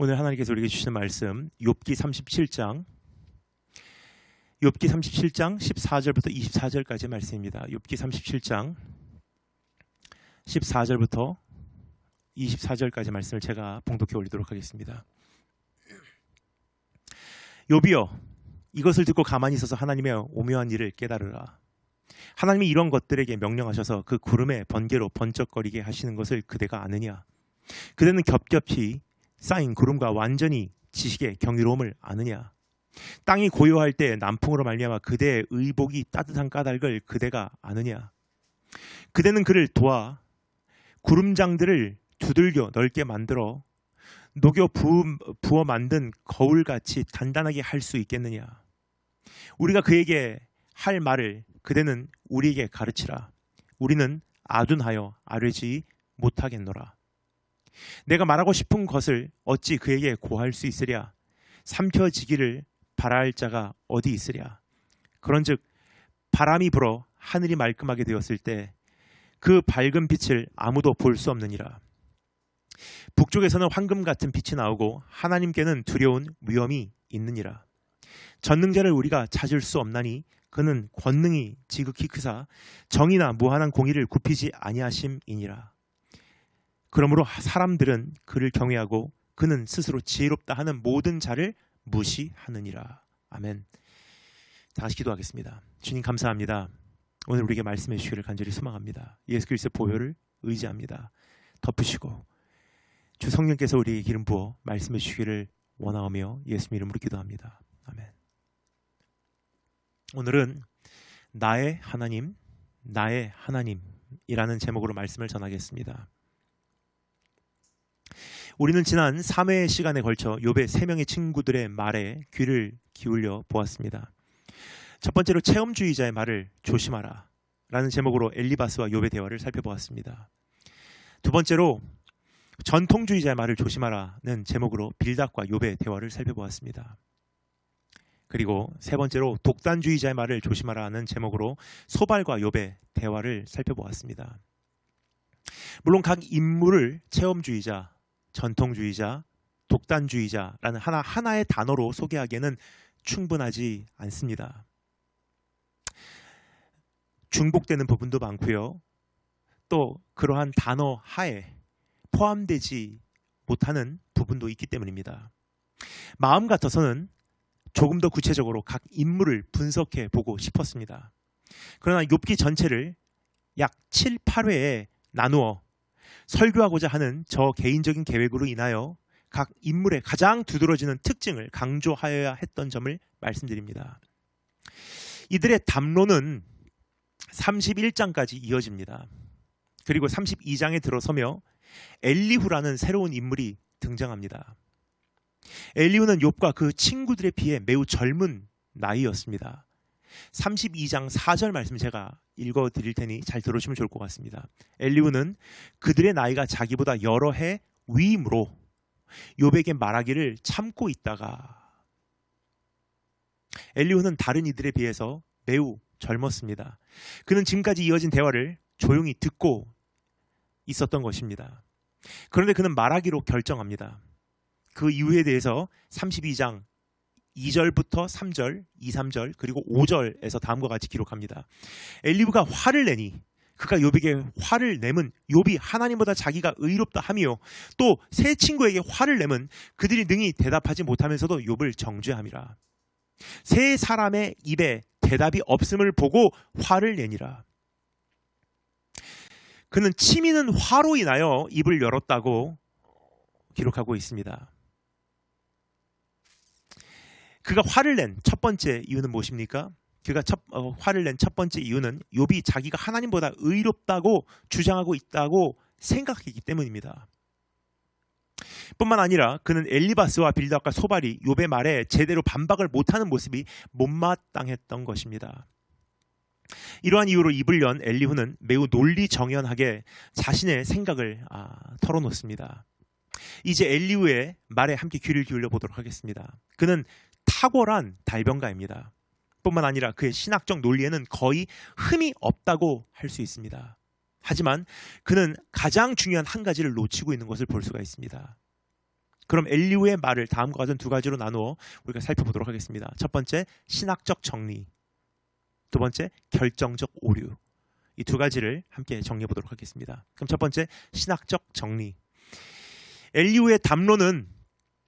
오늘 하나님께서 우리에게 주시는 말씀 욥기 37장 14절부터 24절까지의 말씀입니다. 욥기 37장 14절부터 24절까지 말씀을 제가 봉독해 올리도록 하겠습니다. 욥이여, 이것을 듣고 가만히 있어서 하나님의 오묘한 일을 깨달으라. 하나님이 이런 것들에게 명령하셔서 그 구름의 번개로 번쩍거리게 하시는 것을 그대가 아느냐? 그대는 겹겹이 쌓인 구름과 완전히 지식의 경이로움을 아느냐? 땅이 고요할 때 남풍으로 말미암아 그대의 의복이 따뜻한 까닭을 그대가 아느냐? 그대는 그를 도와 구름장들을 두들겨 넓게 만들어 녹여 부어 만든 거울같이 단단하게 할 수 있겠느냐? 우리가 그에게 할 말을 그대는 우리에게 가르치라. 우리는 아둔하여 아뢰지 못하겠노라. 내가 말하고 싶은 것을 어찌 그에게 고할 수 있으랴? 삼켜지기를 바랄 자가 어디 있으랴? 그런즉 바람이 불어 하늘이 말끔하게 되었을 때 그 밝은 빛을 아무도 볼 수 없느니라. 북쪽에서는 황금 같은 빛이 나오고 하나님께는 두려운 위험이 있느니라. 전능자를 우리가 찾을 수 없나니 그는 권능이 지극히 크사 정의나 무한한 공의를 굽히지 아니하심이니라. 그러므로 사람들은 그를 경외하고 그는 스스로 지혜롭다 하는 모든 자를 무시하느니라. 아멘. 다 같이 기도하겠습니다. 주님 감사합니다. 오늘 우리에게 말씀해 주시기를 간절히 소망합니다. 예수 그리스도의 보혈을 의지합니다. 덮으시고 주 성령께서 우리에게 기름 부어 말씀해 주시기를 원하오며 예수님 이름으로 기도합니다. 아멘. 오늘은 나의 하나님이라는 제목으로 말씀을 전하겠습니다. 우리는 지난 3회 시간에 걸쳐 욥의 3명의 친구들의 말에 귀를 기울여 보았습니다. 첫 번째로 체험주의자의 말을 조심하라 라는 제목으로 엘리바스와 욥의 대화를 살펴보았습니다. 두 번째로 전통주의자의 말을 조심하라는 제목으로 빌닷과 욥의 대화를 살펴보았습니다. 그리고 세 번째로 독단주의자의 말을 조심하라는 제목으로 소발과 욥의 대화를 살펴보았습니다. 물론 각 인물을 체험주의자, 전통주의자, 독단주의자라는 하나의 단어로 소개하기에는 충분하지 않습니다. 중복되는 부분도 많고요. 또 그러한 단어 하에 포함되지 못하는 부분도 있기 때문입니다. 마음 같아서는 조금 더 구체적으로 각 인물을 분석해 보고 싶었습니다. 그러나 욥기 전체를 약 7, 8회에 나누어 설교하고자 하는 저 개인적인 계획으로 인하여 각 인물의 가장 두드러지는 특징을 강조하여야 했던 점을 말씀드립니다. 이들의 담론은 31장까지 이어집니다. 그리고 32장에 들어서며 엘리후라는 새로운 인물이 등장합니다. 엘리후는 욥과 그 친구들에 비해 매우 젊은 나이였습니다. 32장 4절 말씀 제가 읽어드릴 테니 잘 들으시면 좋을 것 같습니다. 엘리후는 그들의 나이가 자기보다 여러 해 위이므로 욥에게 말하기를 참고 있다가, 엘리후는 다른 이들에 비해서 매우 젊었습니다. 그는 지금까지 이어진 대화를 조용히 듣고 있었던 것입니다. 그런데 그는 말하기로 결정합니다. 그 이유에 대해서 32장 2절부터 3절, 2, 3절 그리고 5절에서 다음과 같이 기록합니다. 엘리후가 화를 내니 그가 욥에게 화를 내면 욥이 하나님보다 자기가 의롭다 하며 또 세 친구에게 화를 내면 그들이 능히 대답하지 못하면서도 욥을 정죄함이라. 세 사람의 입에 대답이 없음을 보고 화를 내니라. 그는 치미는 화로 인하여 입을 열었다고 기록하고 있습니다. 그가 화를 낸 첫 번째 이유는 무엇입니까? 그가 화를 낸 첫 번째 이유는 욥이 자기가 하나님보다 의롭다고 주장하고 있다고 생각했기 때문입니다. 뿐만 아니라 그는 엘리바스와 빌닷과 소발이 욥의 말에 제대로 반박을 못하는 모습이 못마땅했던 것입니다. 이러한 이유로 입을 연 엘리후는 매우 논리정연하게 자신의 생각을 털어놓습니다. 이제 엘리후의 말에 함께 귀를 기울여 보도록 하겠습니다. 그는 탁월한 달변가입니다. 뿐만 아니라 그의 신학적 논리에는 거의 흠이 없다고 할 수 있습니다. 하지만 그는 가장 중요한 한 가지를 놓치고 있는 것을 볼 수가 있습니다. 그럼 엘리후의 말을 다음과 같은 두 가지로 나누어 우리가 살펴보도록 하겠습니다. 첫 번째, 신학적 정리. 두 번째, 결정적 오류. 이 두 가지를 함께 정리해 보도록 하겠습니다. 그럼 첫 번째, 신학적 정리. 엘리후의 담론은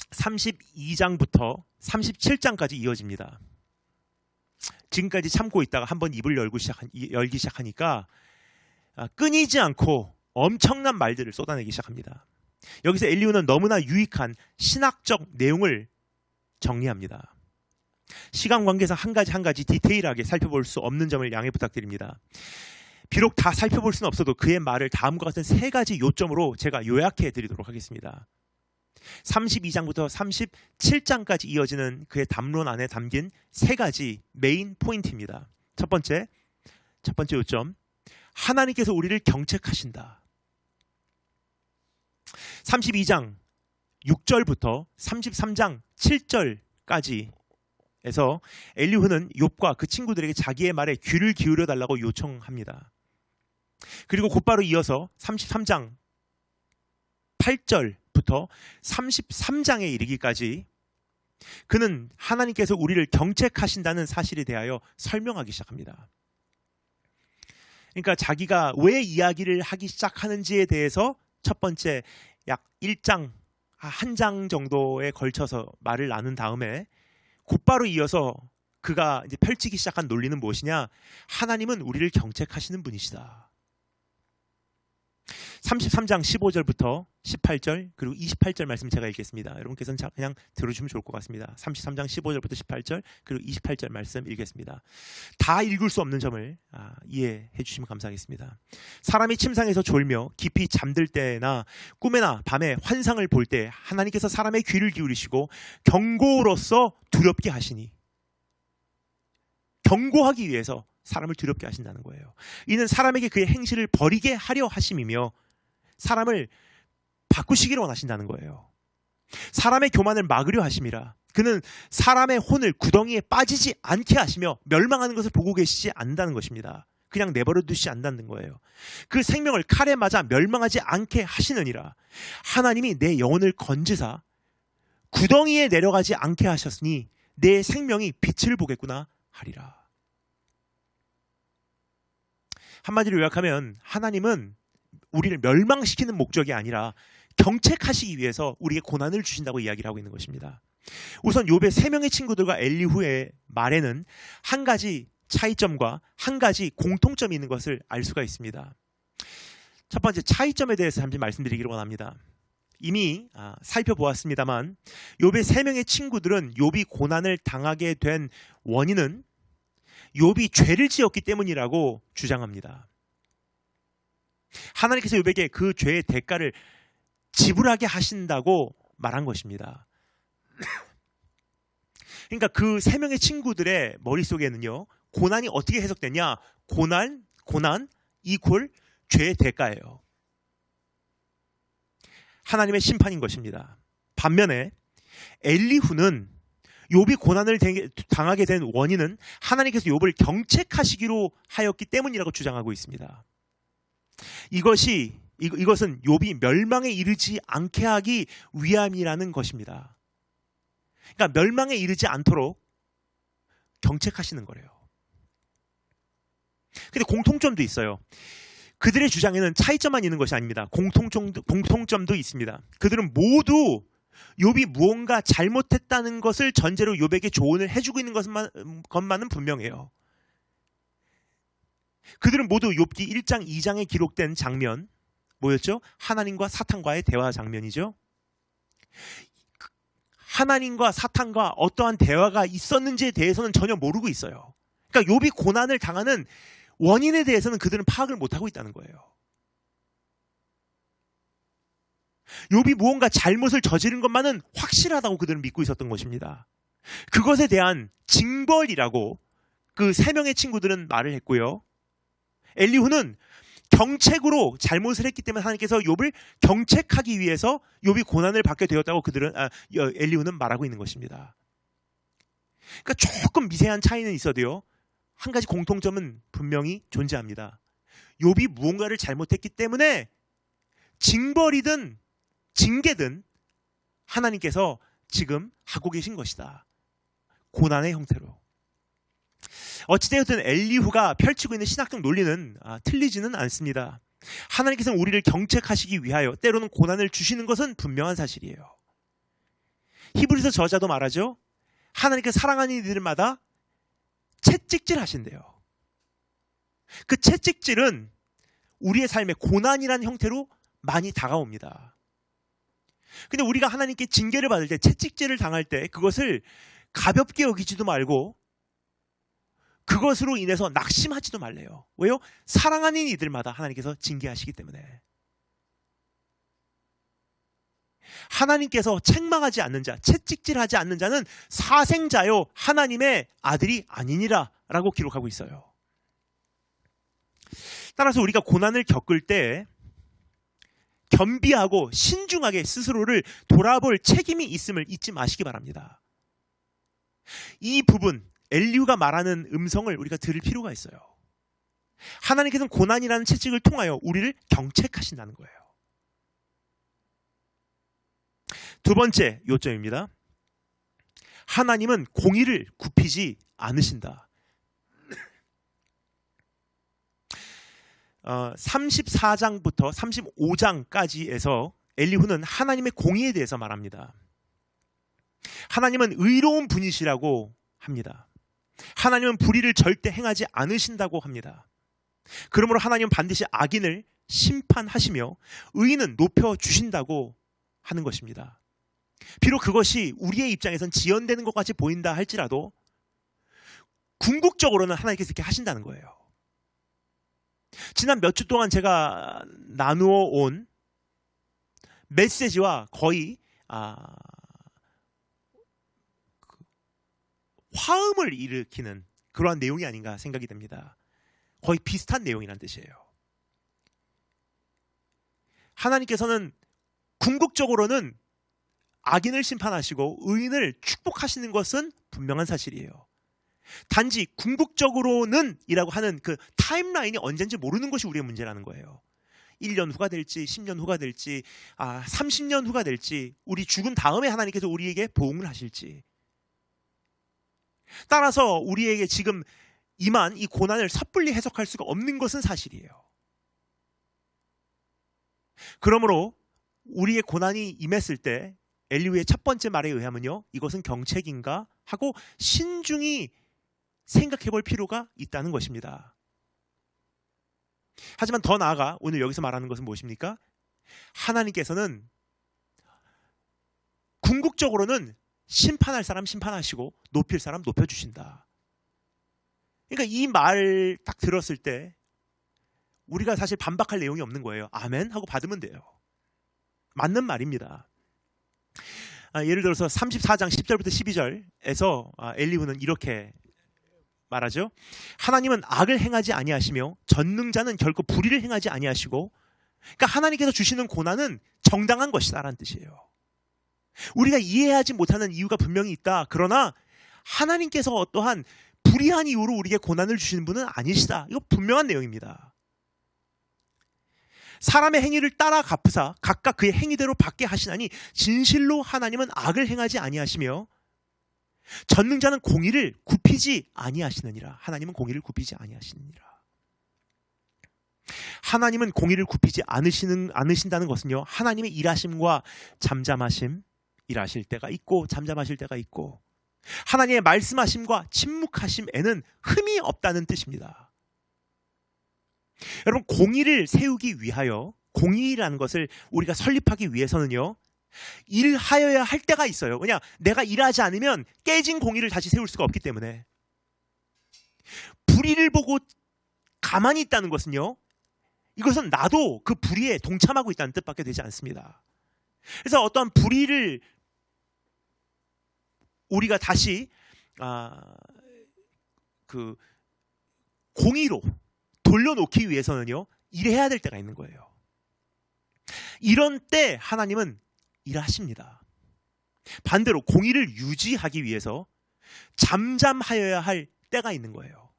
32장부터 37장까지 이어집니다. 지금까지 참고 있다가 한번 입을 열기 시작하니까 끊이지 않고 엄청난 말들을 쏟아내기 시작합니다. 여기서 엘리후는 너무나 유익한 신학적 내용을 정리합니다. 시간 관계상 한 가지 디테일하게 살펴볼 수 없는 점을 양해 부탁드립니다. 비록 다 살펴볼 수는 없어도 그의 말을 다음과 같은 세 가지 요점으로 제가 요약해 드리도록 하겠습니다. 32장부터 37장까지 이어지는 그의 담론 안에 담긴 세 가지 메인 포인트입니다. 첫 번째 요점, 하나님께서 우리를 경책하신다. 32장 6절부터 33장 7절까지 에서 엘리후는 욥과 그 친구들에게 자기의 말에 귀를 기울여 달라고 요청합니다. 그리고 곧바로 이어서 33장 8절부터 33장에 이르기까지 그는 하나님께서 우리를 경책하신다는 사실에 대하여 설명하기 시작합니다. 그러니까 자기가 왜 이야기를 하기 시작하는지에 대해서 첫 번째 약 1장, 한 장 정도에 걸쳐서 말을 나눈 다음에 곧바로 이어서 그가 이제 펼치기 시작한 논리는 무엇이냐? 하나님은 우리를 경책하시는 분이시다. 33장 15절부터 18절 그리고 28절 말씀 제가 읽겠습니다. 여러분께서는 그냥 들으시면 좋을 것 같습니다. 33장 15절부터 18절 그리고 28절 말씀 읽겠습니다. 다 읽을 수 없는 점을 이해해 주시면 감사하겠습니다. 사람이 침상에서 졸며 깊이 잠들 때나 꿈에나 밤에 환상을 볼 때 하나님께서 사람의 귀를 기울이시고 경고로서 두렵게 하시니, 경고하기 위해서 사람을 두렵게 하신다는 거예요. 이는 사람에게 그의 행실을 버리게 하려 하심이며 사람을 바꾸시기를 원하신다는 거예요. 사람의 교만을 막으려 하심이라. 그는 사람의 혼을 구덩이에 빠지지 않게 하시며 멸망하는 것을 보고 계시지 않는다는 것입니다. 그냥 내버려 두시지 않는다는 거예요. 그 생명을 칼에 맞아 멸망하지 않게 하시느니라. 하나님이 내 영혼을 건지사 구덩이에 내려가지 않게 하셨으니 내 생명이 빛을 보겠구나 하리라. 한마디로 요약하면 하나님은 우리를 멸망시키는 목적이 아니라 경책하시기 위해서 우리에게 고난을 주신다고 이야기를 하고 있는 것입니다. 우선 욥의 세 명의 친구들과 엘리후의 말에는 한 가지 차이점과 한 가지 공통점이 있는 것을 알 수가 있습니다. 첫 번째 차이점에 대해서 잠시 말씀드리기를 원합니다. 이미 살펴보았습니다만 욥의 세 명의 친구들은 욥이 고난을 당하게 된 원인은 욥이 죄를 지었기 때문이라고 주장합니다. 하나님께서 욥에게 그 죄의 대가를 지불하게 하신다고 말한 것입니다. 그러니까 그 세 명의 친구들의 머릿속에는요, 고난이 어떻게 해석되냐? 고난 이퀄 죄의 대가예요. 하나님의 심판인 것입니다. 반면에 엘리후는 욥이 고난을 당하게 된 원인은 하나님께서 욥을 경책하시기로 하였기 때문이라고 주장하고 있습니다. 이것은 욥이 멸망에 이르지 않게 하기 위함이라는 것입니다. 그러니까 멸망에 이르지 않도록 경책하시는 거래요. 근데 공통점도 있어요. 그들의 주장에는 차이점만 있는 것이 아닙니다. 공통점도 있습니다. 그들은 모두 욥이 무언가 잘못했다는 것을 전제로 욥에게 조언을 해주고 있는 것만은 분명해요. 그들은 모두 욥기 1장 2장에 기록된 장면 뭐였죠? 하나님과 사탄과의 대화 장면이죠. 하나님과 사탄과 어떠한 대화가 있었는지에 대해서는 전혀 모르고 있어요. 그러니까 욥이 고난을 당하는 원인에 대해서는 그들은 파악을 못하고 있다는 거예요. 욥이 무언가 잘못을 저지른 것만은 확실하다고 그들은 믿고 있었던 것입니다. 그것에 대한 징벌이라고 그 세 명의 친구들은 말을 했고요. 엘리후는 경책으로 잘못을 했기 때문에 하나님께서 욥을 경책하기 위해서 욥이 고난을 받게 되었다고 엘리후는 말하고 있는 것입니다. 그러니까 조금 미세한 차이는 있어도요, 한 가지 공통점은 분명히 존재합니다. 욥이 무언가를 잘못했기 때문에 징벌이든 징계든 하나님께서 지금 하고 계신 것이다. 고난의 형태로. 어찌되었든 엘리후가 펼치고 있는 신학적 논리는 틀리지는 않습니다. 하나님께서는 우리를 경책하시기 위하여 때로는 고난을 주시는 것은 분명한 사실이에요. 히브리서 저자도 말하죠. 하나님께서 사랑하는 이들마다 채찍질 하신대요. 그 채찍질은 우리의 삶에 고난이라는 형태로 많이 다가옵니다. 근데 우리가 하나님께 징계를 받을 때, 채찍질을 당할 때 그것을 가볍게 여기지도 말고 그것으로 인해서 낙심하지도 말래요. 왜요? 사랑하는 이들마다 하나님께서 징계하시기 때문에. 하나님께서 책망하지 않는 자, 채찍질하지 않는 자는 사생자요 하나님의 아들이 아니니라 라고 기록하고 있어요. 따라서 우리가 고난을 겪을 때 겸비하고 신중하게 스스로를 돌아볼 책임이 있음을 잊지 마시기 바랍니다. 이 부분, 엘리후가 말하는 음성을 우리가 들을 필요가 있어요. 하나님께서는 고난이라는 채찍을 통하여 우리를 경책하신다는 거예요. 두 번째 요점입니다. 하나님은 공의를 굽히지 않으신다. 34장부터 35장까지에서 엘리후는 하나님의 공의에 대해서 말합니다. 하나님은 의로운 분이시라고 합니다. 하나님은 불의를 절대 행하지 않으신다고 합니다. 그러므로 하나님은 반드시 악인을 심판하시며 의인은 높여주신다고 하는 것입니다. 비록 그것이 우리의 입장에선 지연되는 것 같이 보인다 할지라도 궁극적으로는 하나님께서 이렇게 하신다는 거예요. 지난 몇 주 동안 제가 나누어 온 메시지와 거의 화음을 일으키는 그러한 내용이 아닌가 생각이 됩니다. 거의 비슷한 내용이란 뜻이에요. 하나님께서는 궁극적으로는 악인을 심판하시고 의인을 축복하시는 것은 분명한 사실이에요. 단지 궁극적으로는 이라고 하는 그 타임라인이 언젠지 모르는 것이 우리의 문제라는 거예요. 1년 후가 될지 10년 후가 될지 30년 후가 될지 우리 죽은 다음에 하나님께서 우리에게 보응을 하실지. 따라서 우리에게 지금 임한 이 고난을 섣불리 해석할 수가 없는 것은 사실이에요. 그러므로 우리의 고난이 임했을 때 엘리후의 첫 번째 말에 의하면요, 이것은 경책인가 하고 신중히 생각해 볼 필요가 있다는 것입니다. 하지만 더 나아가 오늘 여기서 말하는 것은 무엇입니까? 하나님께서는 궁극적으로는 심판할 사람 심판하시고 높일 사람 높여주신다. 그러니까 이 말 딱 들었을 때 우리가 사실 반박할 내용이 없는 거예요. 아멘 하고 받으면 돼요. 맞는 말입니다. 예를 들어서 34장 10절부터 12절에서 엘리후는 이렇게 말하죠. 하나님은 악을 행하지 아니하시며 전능자는 결코 불의를 행하지 아니하시고, 그러니까 하나님께서 주시는 고난은 정당한 것이다라는 뜻이에요. 우리가 이해하지 못하는 이유가 분명히 있다. 그러나 하나님께서 어떠한 불의한 이유로 우리에게 고난을 주시는 분은 아니시다. 이거 분명한 내용입니다. 사람의 행위를 따라 갚으사 각각 그의 행위대로 받게 하시나니 진실로 하나님은 악을 행하지 아니하시며 전능자는 공의를 굽히지 아니하시느니라. 하나님은 공의를 굽히지 아니하시느니라. 하나님은 공의를 굽히지 않으신다는 것은요, 하나님의 일하심과 잠잠하심, 일하실 때가 있고 잠잠하실 때가 있고 하나님의 말씀하심과 침묵하심에는 흠이 없다는 뜻입니다. 여러분, 공의를 세우기 위하여, 공의라는 것을 우리가 설립하기 위해서는요, 일하여야 할 때가 있어요. 왜냐? 내가 일하지 않으면 깨진 공의를 다시 세울 수가 없기 때문에. 불의를 보고 가만히 있다는 것은요, 이것은 나도 그 불의에 동참하고 있다는 뜻밖에 되지 않습니다. 그래서 어떠한 불의를 우리가 다시 그 공의로 돌려놓기 위해서는요, 일해야 될 때가 있는 거예요. 이런 때 하나님은 일하십니다. 반대로 공의를 유지하기 위해서 잠잠하여야 할 때가 있는 거예요.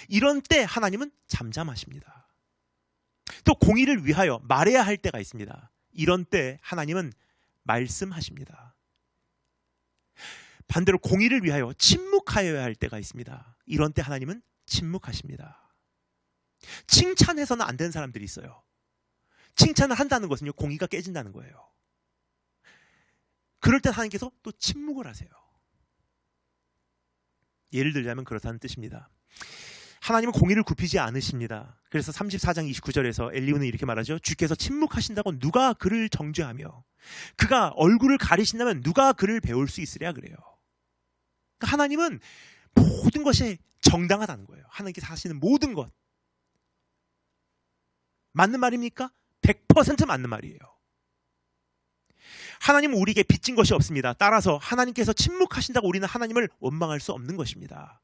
이런 때 하나님은 잠잠하십니다. 또 공의를 위하여 말해야 할 때가 있습니다. 이런 때 하나님은 말씀하십니다. 반대로 공의를 위하여 침묵하여야 할 때가 있습니다. 이런 때 하나님은 침묵하십니다. 칭찬해서는 안 되는 사람들이 있어요. 칭찬을 한다는 것은요, 공의가 깨진다는 거예요. 그럴 때 하나님께서 또 침묵을 하세요. 예를 들자면 그렇다는 뜻입니다. 하나님은 공의를 굽히지 않으십니다. 그래서 34장 29절에서 엘리후는 이렇게 말하죠. 주께서 침묵하신다고 누가 그를 정죄하며 그가 얼굴을 가리신다면 누가 그를 배울 수 있으랴 그래요. 그러니까 하나님은 모든 것이 정당하다는 거예요. 하나님께서 하시는 모든 것. 맞는 말입니까? 100% 맞는 말이에요. 하나님은 우리에게 빚진 것이 없습니다. 따라서 하나님께서 침묵하신다고 우리는 하나님을 원망할 수 없는 것입니다.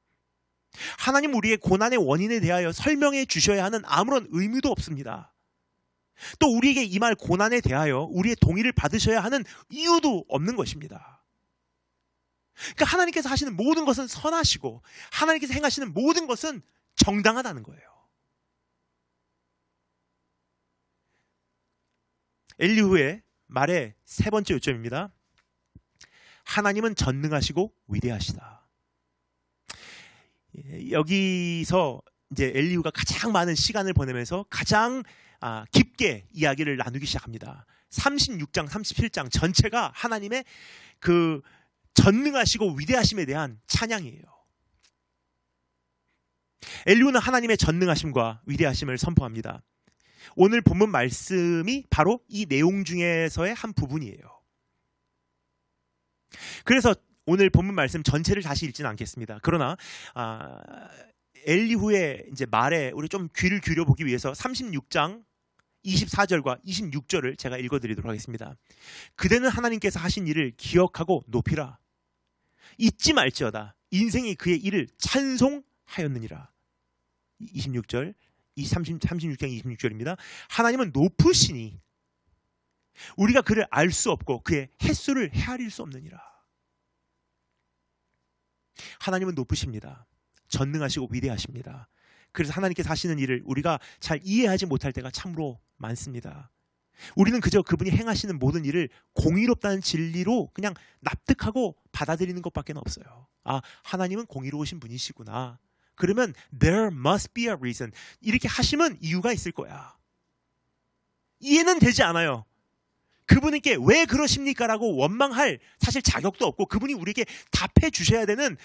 하나님 우리의 고난의 원인에 대하여 설명해 주셔야 하는 아무런 의무도 없습니다. 또 우리에게 임할 고난에 대하여 우리의 동의를 받으셔야 하는 이유도 없는 것입니다. 그러니까 하나님께서 하시는 모든 것은 선하시고 하나님께서 행하시는 모든 것은 정당하다는 거예요. 엘리후의 말의 세 번째 요점입니다. 하나님은 전능하시고 위대하시다. 여기서 이제 엘리후가 가장 많은 시간을 보내면서 가장 깊게 이야기를 나누기 시작합니다. 36장, 37장 전체가 하나님의 그 전능하시고 위대하심에 대한 찬양이에요. 엘리후는 하나님의 전능하심과 위대하심을 선포합니다. 오늘 본문 말씀이 바로 이 내용 중에서의 한 부분이에요. 그래서 오늘 본문 말씀 전체를 다시 읽지는 않겠습니다. 그러나 엘리후의 이제 말에 우리 좀 귀를 기울여 보기 위해서 36장 24절과 26절을 제가 읽어드리도록 하겠습니다. 그대는 하나님께서 하신 일을 기억하고 높이라. 잊지 말지어다. 인생이 그의 일을 찬송하였느니라. 26절, 36장 26절입니다. 하나님은 높으시니 우리가 그를 알 수 없고 그의 햇수를 헤아릴 수 없느니라. 하나님은 높으십니다. 전능하시고 위대하십니다. 그래서 하나님께서 하시는 일을 우리가 잘 이해하지 못할 때가 참으로 많습니다. 우리는 그저 그분이 행하시는 모든 일을 공의롭다는 진리로 그냥 납득하고 받아들이는 것밖에 없어요. 하나님은 공의로우신 분이시구나. 그러면 there must be a reason. 이렇게 하시면 이유가 있을 거야. 이해는 되지 않아요. 그분께 왜 그러십니까? 라고 원망할 사실 자격도 없고 그분이 우리에게 답해 주셔야 되는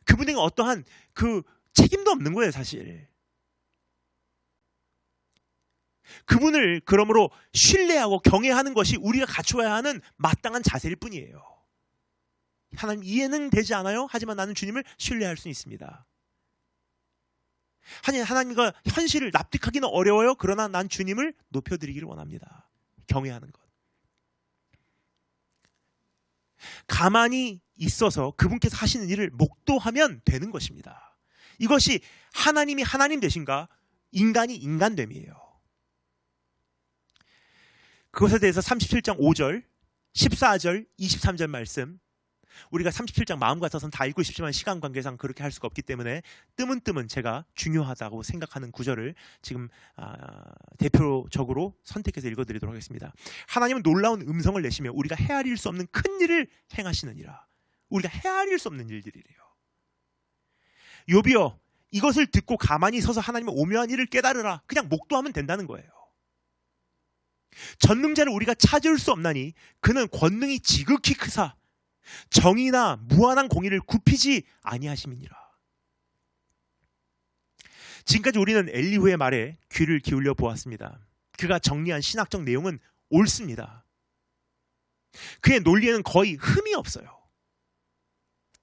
그분에게 어떠한 그 책임도 없는 거예요, 사실. 그분을 그러므로 신뢰하고 경외하는 것이 우리가 갖춰야 하는 마땅한 자세일 뿐이에요. 하나님 이해는 되지 않아요? 하지만 나는 주님을 신뢰할 수 있습니다. 하나님과 현실을 납득하기는 어려워요. 그러나 난 주님을 높여드리기를 원합니다. 경외하는 것. 가만히 있어서 그분께서 하시는 일을 목도하면 되는 것입니다. 이것이 하나님이 하나님 되신가? 인간이 인간됨이에요. 그것에 대해서 37장 5절, 14절, 23절 말씀, 우리가 37장 마음 같아서는 다 읽고 싶지만 시간 관계상 그렇게 할 수가 없기 때문에 뜨문뜨문 제가 중요하다고 생각하는 구절을 지금 대표적으로 선택해서 읽어드리도록 하겠습니다. 하나님은 놀라운 음성을 내시며 우리가 헤아릴 수 없는 큰 일을 행하시느니라. 우리가 헤아릴 수 없는 일들이래요. 욥이여, 이것을 듣고 가만히 서서 하나님의 오묘한 일을 깨달으라. 그냥 목도하면 된다는 거예요. 전능자를 우리가 찾을 수 없나니 그는 권능이 지극히 크사 정의나 무한한 공의를 굽히지 아니하심이니라. 지금까지 우리는 엘리후의 말에 귀를 기울여 보았습니다. 그가 정리한 신학적 내용은 옳습니다. 그의 논리에는 거의 흠이 없어요.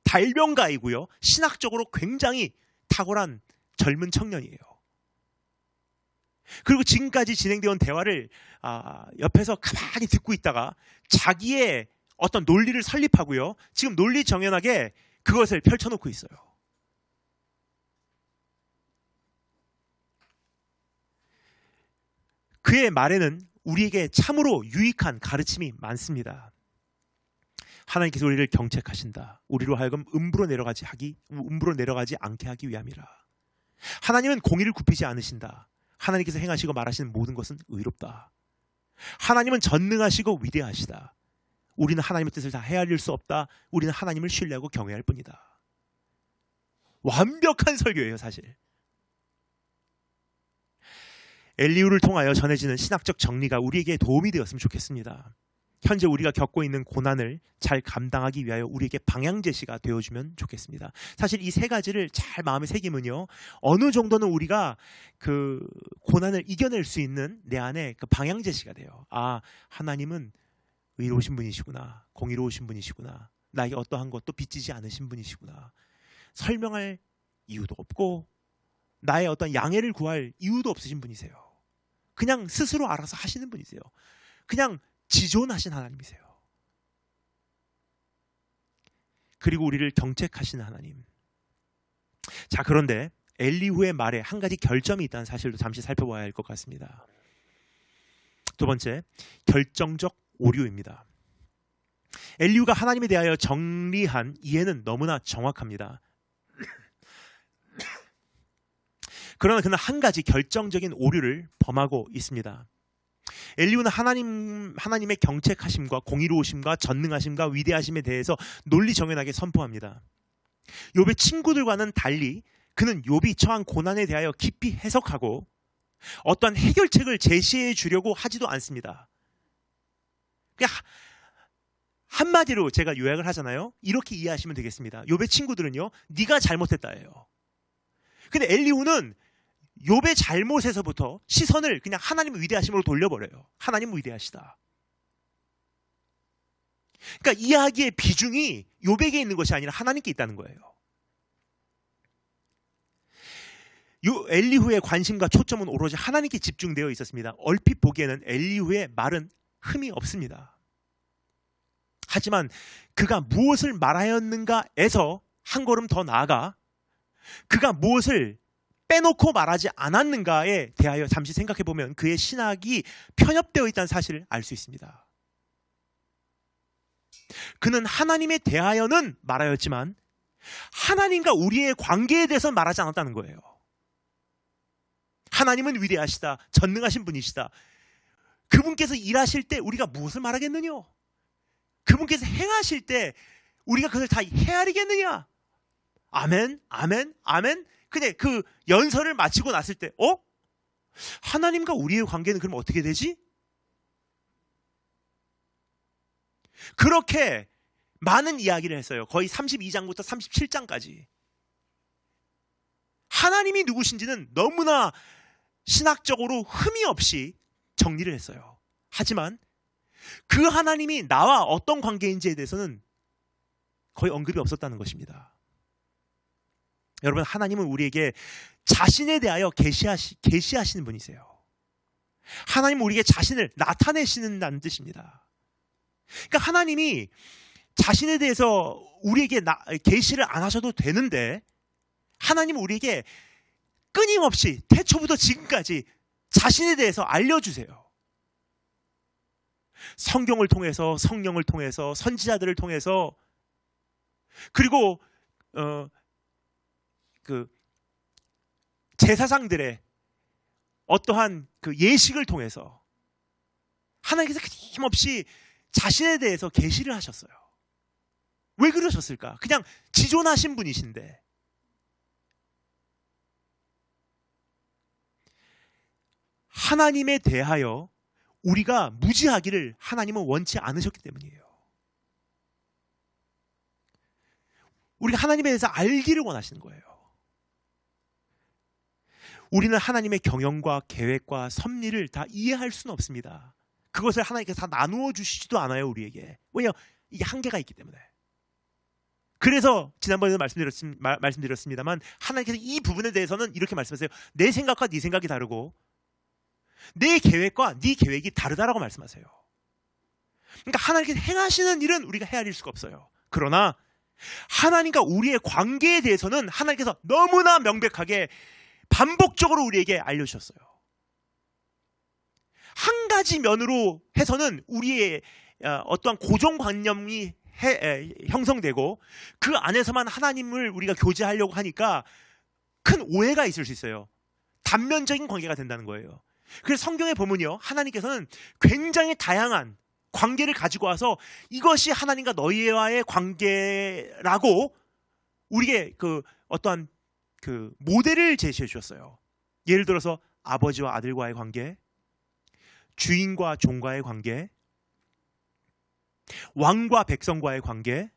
달변가이고요. 신학적으로 굉장히 탁월한 젊은 청년이에요. 그리고 지금까지 진행되어 온 대화를 옆에서 가만히 듣고 있다가 자기의 어떤 논리를 설립하고요. 지금 논리 정연하게 그것을 펼쳐놓고 있어요. 그의 말에는 우리에게 참으로 유익한 가르침이 많습니다. 하나님께서 우리를 경책하신다. 우리로 하여금 음부로 내려가지 않게 하기 위함이라. 하나님은 공의를 굽히지 않으신다. 하나님께서 행하시고 말하시는 모든 것은 의롭다. 하나님은 전능하시고 위대하시다. 우리는 하나님의 뜻을 다 헤아릴 수 없다. 우리는 하나님을 신뢰하고 경외할 뿐이다. 완벽한 설교예요, 사실. 엘리후를 통하여 전해지는 신학적 정리가 우리에게 도움이 되었으면 좋겠습니다. 현재 우리가 겪고 있는 고난을 잘 감당하기 위하여 우리에게 방향 제시가 되어주면 좋겠습니다. 사실 이 세 가지를 잘 마음에 새기면요, 어느 정도는 우리가 그 고난을 이겨낼 수 있는 내 안에 그 방향 제시가 돼요. 아, 하나님은 의로우신 분이시구나, 공의로우신 분이시구나, 나에게 어떠한 것도 빚지지 않으신 분이시구나, 설명할 이유도 없고 나의 어떤 양해를 구할 이유도 없으신 분이세요. 그냥 스스로 알아서 하시는 분이세요. 그냥 지존하신 하나님이세요. 그리고 우리를 경책하시는 하나님. 자, 그런데 엘리후의 말에 한 가지 결점이 있다는 사실도 잠시 살펴봐야 할 것 같습니다. 두 번째, 결정적 오류입니다. 엘리후가 하나님에 대하여 정리한 이해는 너무나 정확합니다. 그러나 그는 한 가지 결정적인 오류를 범하고 있습니다. 엘리후는 하나님의 경책하심과 공의로우심과 전능하심과 위대하심에 대해서 논리정연하게 선포합니다. 욥의 친구들과는 달리 그는 욥이 처한 고난에 대하여 깊이 해석하고 어떠한 해결책을 제시해 주려고 하지도 않습니다. 그냥 한마디로 제가 요약을 하잖아요. 이렇게 이해하시면 되겠습니다. 욥의 친구들은요, 네가 잘못했다예요. 근데 엘리후는 욥의 잘못에서부터 시선을 그냥 하나님의 위대하심으로 돌려버려요. 하나님은 위대하시다. 그러니까 이야기의 비중이 욥에게 있는 것이 아니라 하나님께 있다는 거예요. 엘리후의 관심과 초점은 오로지 하나님께 집중되어 있었습니다. 얼핏 보기에는 엘리후의 말은 흠이 없습니다. 하지만 그가 무엇을 말하였는가에서 한 걸음 더 나아가 그가 무엇을 빼놓고 말하지 않았는가에 대하여 잠시 생각해보면 그의 신학이 편협되어 있다는 사실을 알 수 있습니다. 그는 하나님에 대하여는 말하였지만 하나님과 우리의 관계에 대해서 말하지 않았다는 거예요. 하나님은 위대하시다, 전능하신 분이시다. 그분께서 일하실 때 우리가 무엇을 말하겠느냐? 그분께서 행하실 때 우리가 그것을 다 헤아리겠느냐? 아멘, 아멘, 아멘. 근데 그 연설을 마치고 났을 때 하나님과 우리의 관계는 그럼 어떻게 되지? 그렇게 많은 이야기를 했어요. 거의 32장부터 37장까지. 하나님이 누구신지는 너무나 신학적으로 흠이 없이 정리를 했어요. 하지만 그 하나님이 나와 어떤 관계인지에 대해서는 거의 언급이 없었다는 것입니다. 여러분, 하나님은 우리에게 자신에 대하여 계시하시는 분이세요. 하나님은 우리에게 자신을 나타내시는다는 뜻입니다. 그러니까 하나님이 자신에 대해서 우리에게 계시를 안 하셔도 되는데 하나님은 우리에게 끊임없이 태초부터 지금까지 자신에 대해서 알려주세요. 성경을 통해서, 성령을 통해서, 선지자들을 통해서, 그리고 그 제사장들의 어떠한 그 예식을 통해서 하나님께서 끊임없이 자신에 대해서 계시를 하셨어요. 왜 그러셨을까? 그냥 지존하신 분이신데. 하나님에 대하여 우리가 무지하기를 하나님은 원치 않으셨기 때문이에요. 우리가 하나님에 대해서 알기를 원하시는 거예요. 우리는 하나님의 경영과 계획과 섭리를 다 이해할 수는 없습니다. 그것을 하나님께서 다 나누어 주시지도 않아요, 우리에게. 왜냐하면 이게 한계가 있기 때문에. 그래서 지난번에도 말씀드렸습니다만 하나님께서 이 부분에 대해서는 이렇게 말씀하세요. 내 생각과 네 생각이 다르고 내 계획과 네 계획이 다르다라고 말씀하세요. 그러니까 하나님께서 행하시는 일은 우리가 헤아릴 수가 없어요. 그러나 하나님과 우리의 관계에 대해서는 하나님께서 너무나 명백하게 반복적으로 우리에게 알려주셨어요. 한 가지 면으로 해서는 우리의 어떠한 고정관념이 형성되고 그 안에서만 하나님을 우리가 교제하려고 하니까 큰 오해가 있을 수 있어요. 단면적인 관계가 된다는 거예요. 그래서 성경에 보면요, 하나님께서는 굉장히 다양한 관계를 가지고 와서 이것이 하나님과 너희와의 관계라고 우리에게 어떠한 모델을 제시해 주셨어요. 예를 들어서 아버지와 아들과의 관계, 주인과 종과의 관계, 왕과 백성과의 관계,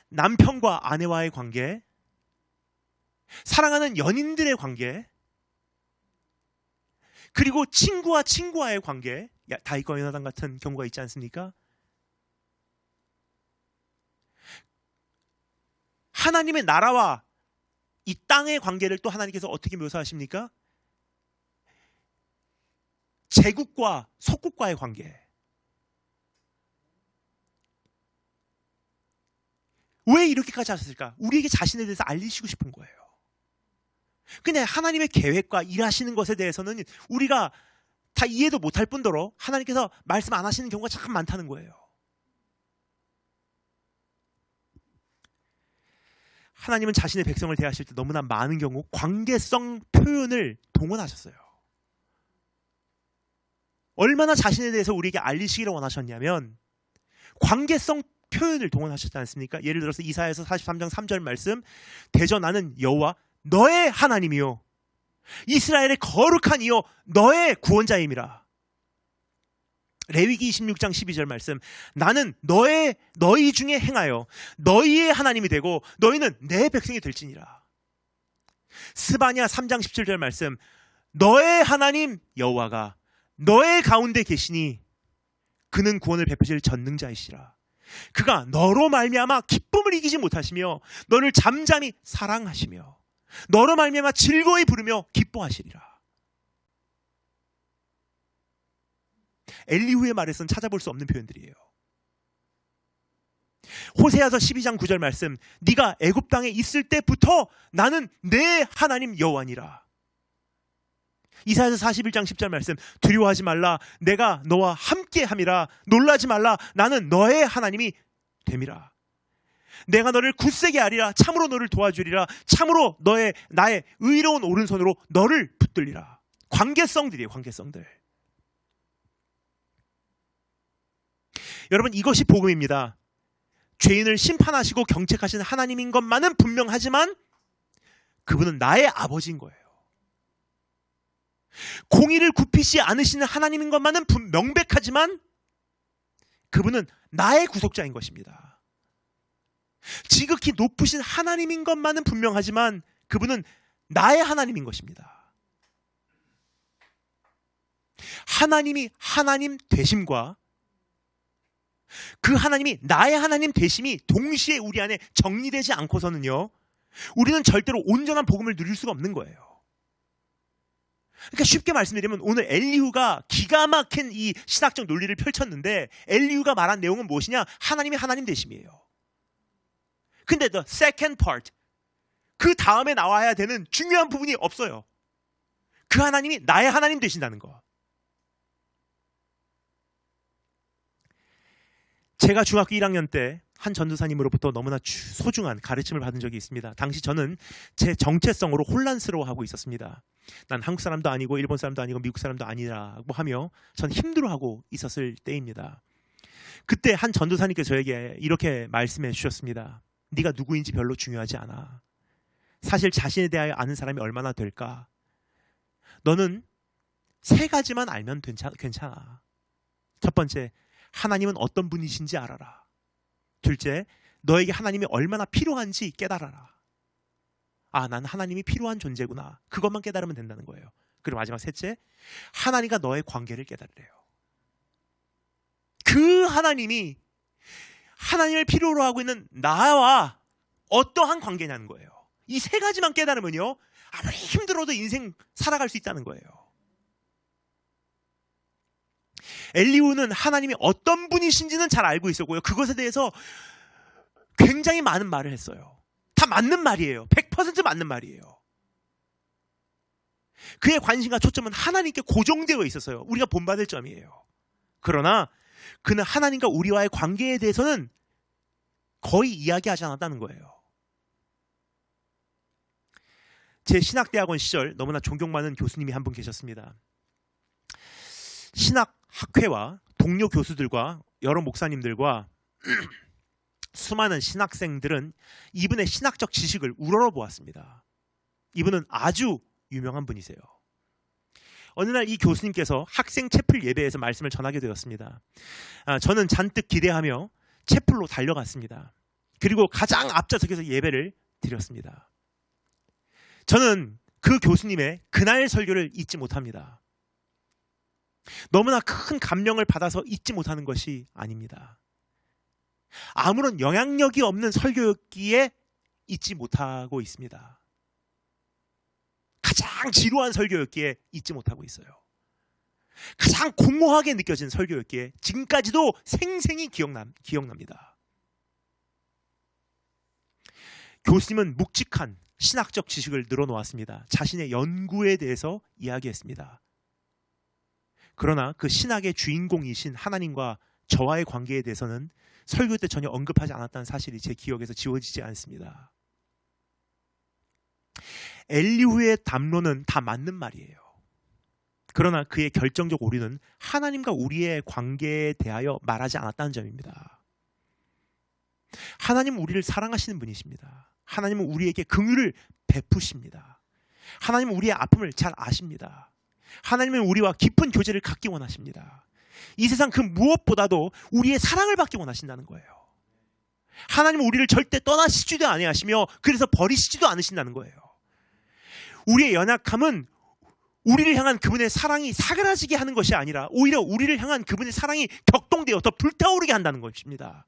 남편과 아내와의 관계, 사랑하는 연인들의 관계, 그리고 친구와 친구와의 관계, 다윗과 요나단 같은 경우가 있지 않습니까? 하나님의 나라와 이 땅의 관계를 또 하나님께서 어떻게 묘사하십니까? 제국과 속국과의 관계. 왜 이렇게까지 하셨을까? 우리에게 자신에 대해서 알리시고 싶은 거예요. 근데 하나님의 계획과 일하시는 것에 대해서는 우리가 다 이해도 못할 뿐더러 하나님께서 말씀 안 하시는 경우가 참 많다는 거예요. 하나님은 자신의 백성을 대하실 때 너무나 많은 경우 관계성 표현을 동원하셨어요. 얼마나 자신에 대해서 우리에게 알리시기를 원하셨냐면 관계성 표현을 동원하셨지 않습니까? 예를 들어서 이사야서 43장 3절 말씀, 대저 나는 여호와 너의 하나님이요 이스라엘의 거룩한 이요 너의 구원자임이라. 레위기 26장 12절 말씀, 나는 너희 중에 행하여 너희의 하나님이 되고 너희는 내 백성이 될지니라. 스바냐 3장 17절 말씀, 너의 하나님 여호와가 너의 가운데 계시니 그는 구원을 베푸실 전능자이시라. 그가 너로 말미암아 기쁨을 이기지 못하시며 너를 잠잠히 사랑하시며 너로 말미암아 즐거이 부르며 기뻐하시리라. 엘리후의 말에서는 찾아볼 수 없는 표현들이에요. 호세아서 12장 9절 말씀, 네가 애굽 땅에 있을 때부터 나는 내 하나님 여호와니라. 이사야서 41장 10절 말씀, 두려워하지 말라 내가 너와 함께함이라. 놀라지 말라 나는 너의 하나님이 됨이라. 내가 너를 굳세게 하리라. 참으로 너를 도와주리라. 참으로 나의 의로운 오른손으로 너를 붙들리라. 관계성들이에요. 관계성들. 여러분, 이것이 복음입니다. 죄인을 심판하시고 경책하시는 하나님인 것만은 분명하지만 그분은 나의 아버지인 거예요. 공의를 굽히지 않으시는 하나님인 것만은 명백하지만 그분은 나의 구속자인 것입니다. 지극히 높으신 하나님인 것만은 분명하지만 그분은 나의 하나님인 것입니다. 하나님이 하나님 되심과 그 하나님이 나의 하나님 되심이 동시에 우리 안에 정리되지 않고서는요, 우리는 절대로 온전한 복음을 누릴 수가 없는 거예요. 그러니까 쉽게 말씀드리면 오늘 엘리후가 기가 막힌 이 신학적 논리를 펼쳤는데 엘리후가 말한 내용은 무엇이냐? 하나님이 하나님 되심이에요. 근데 the second part, 그 다음에 나와야 되는 중요한 부분이 없어요. 그 하나님이 나의 하나님 되신다는 거. 제가 중학교 1학년 때 한 전도사님으로부터 너무나 소중한 가르침을 받은 적이 있습니다. 당시 저는 제 정체성으로 혼란스러워하고 있었습니다. 난 한국 사람도 아니고 일본 사람도 아니고 미국 사람도 아니라고 하며 전 힘들어하고 있었을 때입니다. 그때 한 전도사님께서 저에게 이렇게 말씀해 주셨습니다. 네가 누구인지 별로 중요하지 않아. 사실 자신에 대하여 아는 사람이 얼마나 될까? 너는 세 가지만 알면 괜찮아. 첫 번째, 하나님은 어떤 분이신지 알아라. 둘째, 너에게 하나님이 얼마나 필요한지 깨달아라. 아, 난 하나님이 필요한 존재구나. 그것만 깨달으면 된다는 거예요. 그리고 마지막 셋째, 하나님과 너의 관계를 깨달으래요. 그 하나님이 하나님을 필요로 하고 있는 나와 어떠한 관계냐는 거예요. 이 세 가지만 깨달으면요, 아무리 힘들어도 인생 살아갈 수 있다는 거예요. 엘리후는 하나님이 어떤 분이신지는 잘 알고 있었고요, 그것에 대해서 굉장히 많은 말을 했어요. 다 맞는 말이에요. 100% 맞는 말이에요. 그의 관심과 초점은 하나님께 고정되어 있었어요. 우리가 본받을 점이에요. 그러나 그는 하나님과 우리와의 관계에 대해서는 거의 이야기하지 않았다는 거예요. 제 신학대학원 시절 너무나 존경받는 교수님이 한 분 계셨습니다. 신학학회와 동료 교수들과 여러 목사님들과 수많은 신학생들은 이분의 신학적 지식을 우러러보았습니다. 이분은 아주 유명한 분이세요. 어느 날 이 교수님께서 학생 채플 예배에서 말씀을 전하게 되었습니다. 저는 잔뜩 기대하며 채플로 달려갔습니다. 그리고 가장 앞좌석에서 예배를 드렸습니다. 저는 그 교수님의 그날 설교를 잊지 못합니다. 너무나 큰 감명을 받아서 잊지 못하는 것이 아닙니다. 아무런 영향력이 없는 설교였기에 잊지 못하고 있습니다. 가장 지루한 설교였기에 잊지 못하고 있어요. 가장 공허하게 느껴진 설교였기에 지금까지도 생생히 기억납니다. 교수님은 묵직한 신학적 지식을 늘어놓았습니다. 자신의 연구에 대해서 이야기했습니다. 그러나 그 신학의 주인공이신 하나님과 저와의 관계에 대해서는 설교 때 전혀 언급하지 않았다는 사실이 제 기억에서 지워지지 않습니다. 엘리후의 담론은 다 맞는 말이에요. 그러나 그의 결정적 오류는 하나님과 우리의 관계에 대하여 말하지 않았다는 점입니다. 하나님은 우리를 사랑하시는 분이십니다. 하나님은 우리에게 긍휼을 베푸십니다. 하나님은 우리의 아픔을 잘 아십니다. 하나님은 우리와 깊은 교제를 갖기 원하십니다. 이 세상 그 무엇보다도 우리의 사랑을 받기 원하신다는 거예요. 하나님은 우리를 절대 떠나시지도 아니하시며 그래서 버리시지도 않으신다는 거예요. 우리의 연약함은 우리를 향한 그분의 사랑이 사그라지게 하는 것이 아니라 오히려 우리를 향한 그분의 사랑이 격동되어 더 불타오르게 한다는 것입니다.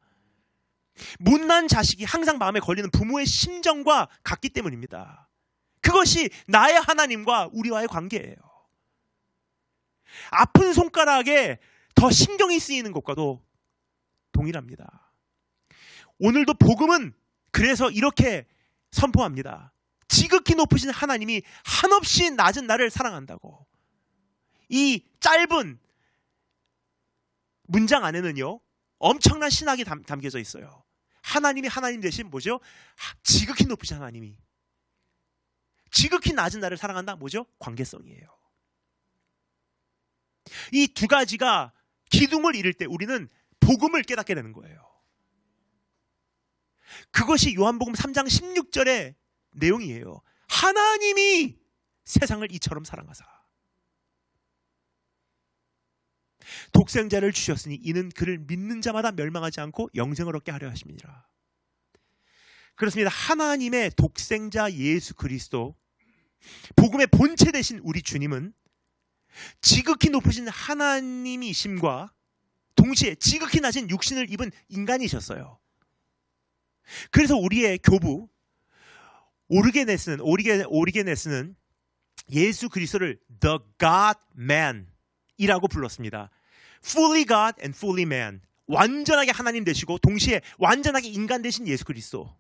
못난 자식이 항상 마음에 걸리는 부모의 심정과 같기 때문입니다. 그것이 나의 하나님과 우리와의 관계예요. 아픈 손가락에 더 신경이 쓰이는 것과도 동일합니다. 오늘도 복음은 그래서 이렇게 선포합니다. 지극히 높으신 하나님이 한없이 낮은 나를 사랑한다고. 이 짧은 문장 안에는요, 엄청난 신학이 담겨져 있어요. 하나님이 하나님 대신 뭐죠? 지극히 높으신 하나님이. 지극히 낮은 나를 사랑한다. 뭐죠? 관계성이에요. 이 두 가지가 기둥을 이룰 때 우리는 복음을 깨닫게 되는 거예요. 그것이 요한복음 3장 16절의 내용이에요. 하나님이 세상을 이처럼 사랑하사 독생자를 주셨으니 이는 그를 믿는 자마다 멸망하지 않고 영생을 얻게 하려 하심이니라. 그렇습니다. 하나님의 독생자 예수 그리스도, 복음의 본체 되신 우리 주님은 지극히 높으신 하나님이심과 동시에 지극히 낮은 육신을 입은 인간이셨어요. 그래서 우리의 교부 오리게네스는 예수 그리스도를 The God-man 이라고 불렀습니다. Fully God and fully man. 완전하게 하나님 되시고 동시에 완전하게 인간 되신 예수 그리스도.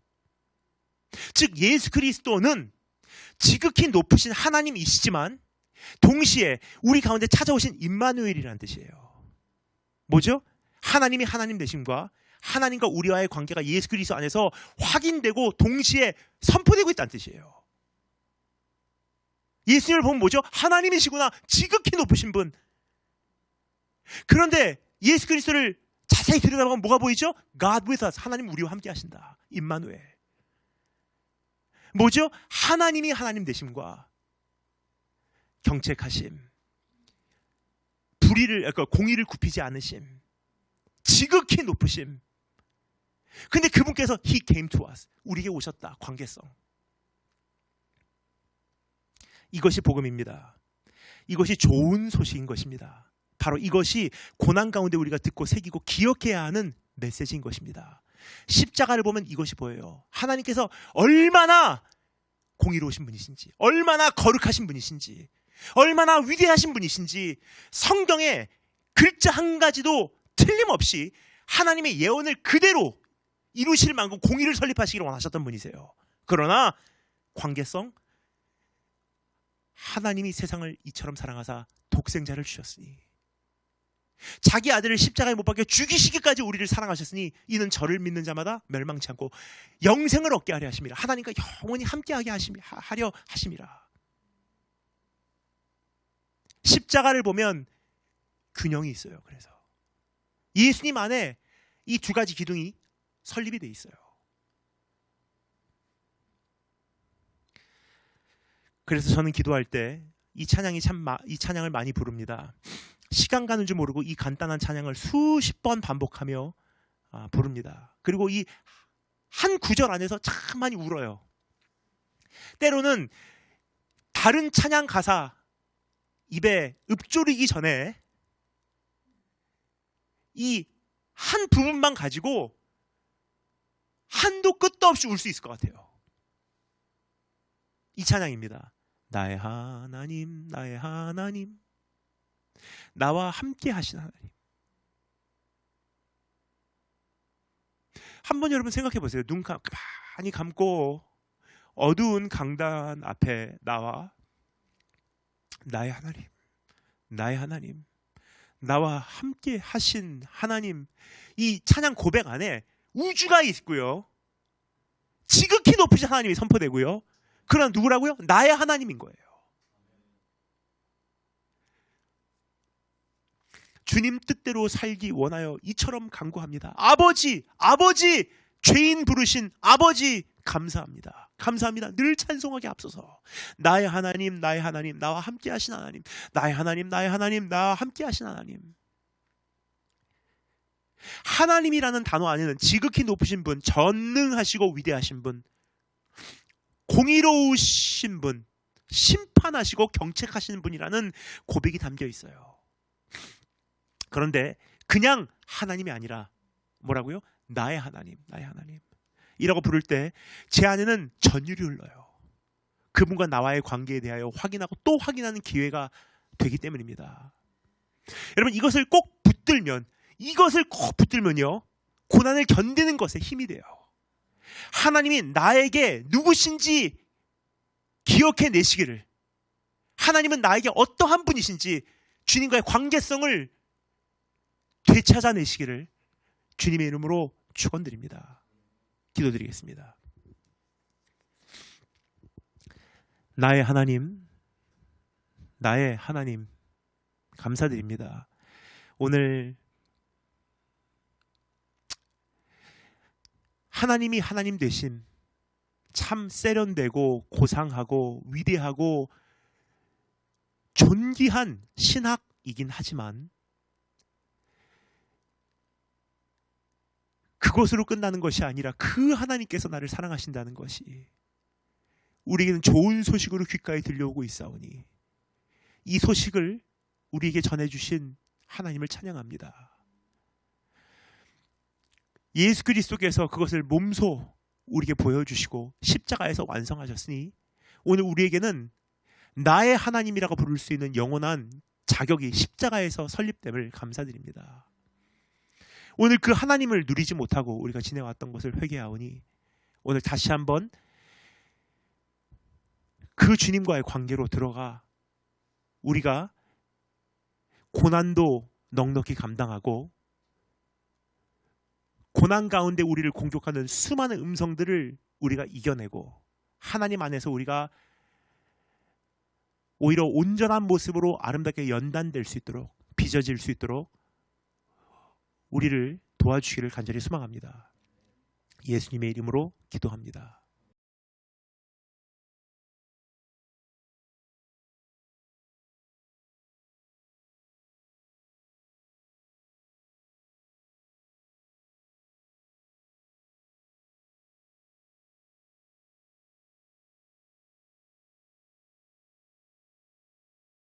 즉 예수 그리스도는 지극히 높으신 하나님이시지만 동시에 우리 가운데 찾아오신 임마누엘이라는 뜻이에요. 뭐죠? 하나님이 하나님 되심과 하나님과 우리와의 관계가 예수 그리스도 안에서 확인되고 동시에 선포되고 있다는 뜻이에요. 예수님을 보면 뭐죠? 하나님이시구나. 지극히 높으신 분. 그런데 예수 그리스도를 자세히 들여다보면 뭐가 보이죠? God with us. 하나님 우리와 함께 하신다. 임마누엘. 뭐죠? 하나님이 하나님 되심과 경책하심, 공의를 굽히지 않으심, 지극히 높으심. 근데 그분께서 He came to us. 우리에게 오셨다. 관계성. 이것이 복음입니다. 이것이 좋은 소식인 것입니다. 바로 이것이 고난 가운데 우리가 듣고 새기고 기억해야 하는 메시지인 것입니다. 십자가를 보면 이것이 보여요. 하나님께서 얼마나 공의로우신 분이신지, 얼마나 거룩하신 분이신지, 얼마나 위대하신 분이신지 성경에 글자 한 가지도 틀림없이 하나님의 예언을 그대로 이루실 만큼 공의를 설립하시기를 원하셨던 분이세요. 그러나 관계성, 하나님이 세상을 이처럼 사랑하사 독생자를 주셨으니 자기 아들을 십자가에 못 박혀 죽이시기까지 우리를 사랑하셨으니 이는 저를 믿는 자마다 멸망치 않고 영생을 얻게 하려 하심이라. 하나님과 영원히 함께하게 하려 하심이라. 십자가를 보면 균형이 있어요. 그래서 예수님 안에 이 두 가지 기둥이 설립이 돼 있어요. 그래서 저는 기도할 때 이 찬양을 많이 부릅니다. 시간 가는 줄 모르고 이 간단한 찬양을 수십 번 반복하며 부릅니다. 그리고 이 한 구절 안에서 참 많이 울어요. 때로는 다른 찬양 가사 입에 읊조리기 전에 이 한 부분만 가지고 한도 끝도 없이 울 수 있을 것 같아요. 이 찬양입니다. 나의 하나님, 나의 하나님, 나와 함께 하신 하나님. 한번 여러분 생각해 보세요. 눈 가만히 감고 어두운 강단 앞에 나와 나의 하나님, 나의 하나님, 나와 함께 하신 하나님. 이 찬양 고백 안에 우주가 있고요, 지극히 높으신 하나님이 선포되고요. 그러나 누구라고요? 나의 하나님인 거예요. 주님 뜻대로 살기 원하여 이처럼 간구합니다. 아버지, 아버지, 죄인 부르신 아버지, 감사합니다. 감사합니다. 늘 찬송하게 앞서서 나의 하나님, 나의 하나님, 나와 함께 하신 하나님, 나의 하나님, 나의 하나님, 나와 함께 하신 하나님. 하나님이라는 단어 안에는 지극히 높으신 분, 전능하시고 위대하신 분, 공의로우신 분, 심판하시고 경책하시는 분이라는 고백이 담겨 있어요. 그런데 그냥 하나님이 아니라 뭐라고요? 나의 하나님, 나의 하나님 이라고 부를 때 제 안에는 전율이 흘러요. 그분과 나와의 관계에 대하여 확인하고 또 확인하는 기회가 되기 때문입니다. 여러분, 이것을 꼭 붙들면요, 고난을 견디는 것에 힘이 돼요. 하나님이 나에게 누구신지 기억해 내시기를, 하나님은 나에게 어떠한 분이신지 주님과의 관계성을 되찾아내시기를 주님의 이름으로 축원드립니다. 기도드리겠습니다. 나의 하나님, 나의 하나님, 감사드립니다. 오늘 하나님이 하나님 되심, 참 세련되고 고상하고 위대하고 존귀한 신학이긴 하지만 그것으로 끝나는 것이 아니라 그 하나님께서 나를 사랑하신다는 것이 우리에게는 좋은 소식으로 귓가에 들려오고 있사오니 이 소식을 우리에게 전해주신 하나님을 찬양합니다. 예수 그리스도께서 그것을 몸소 우리에게 보여주시고 십자가에서 완성하셨으니 오늘 우리에게는 나의 하나님이라고 부를 수 있는 영원한 자격이 십자가에서 설립됨을 감사드립니다. 오늘 그 하나님을 누리지 못하고 우리가 지내왔던 것을 회개하오니 오늘 다시 한번 그 주님과의 관계로 들어가 우리가 고난도 넉넉히 감당하고 고난 가운데 우리를 공격하는 수많은 음성들을 우리가 이겨내고 하나님 안에서 우리가 오히려 온전한 모습으로 아름답게 연단될 수 있도록, 빚어질 수 있도록 우리를 도와주시기를 간절히 소망합니다. 예수님의 이름으로 기도합니다.